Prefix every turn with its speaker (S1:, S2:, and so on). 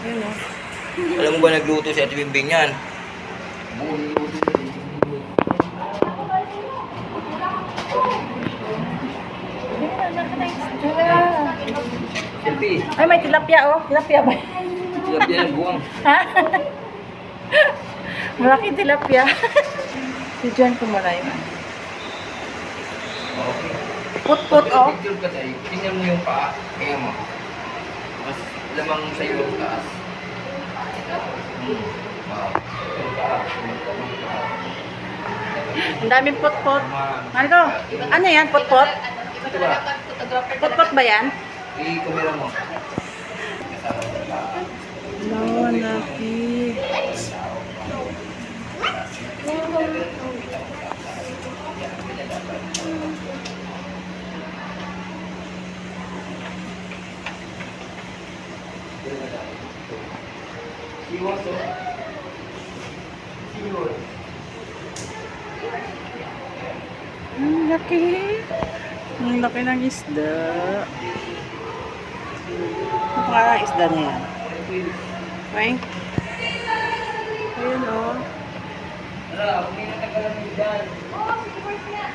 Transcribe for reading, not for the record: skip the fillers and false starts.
S1: Yun o.
S2: Alam mo ba nagluto si Ate Bimbing yan?
S1: Ayun o, naka-isda.
S2: Selfie.
S1: Ay, may tilapia oh. Tilapia ba?
S2: Tilapia ng buwang.
S1: Ha? Malaki tilapia. Si John kumaray.
S2: Okay.
S1: Put-put oh.
S2: Picture ka tayo. Tingnan mo yung paa. Kaya mo. Mas lamang sa'yo yung taas. Wow.
S1: Ang daming put-put. Ano? Ano yan? Put-put?
S2: Ito ba?
S1: Put-put ba yan?
S2: I-kumira mo.
S1: No, laki.
S2: Siwas o. Siwas.
S1: Ang laki. Ang laki ng isda. Ano pangalan ng isda na yan? Frank? Ayun o.
S2: Wala, humingi na tagalan mo dyan.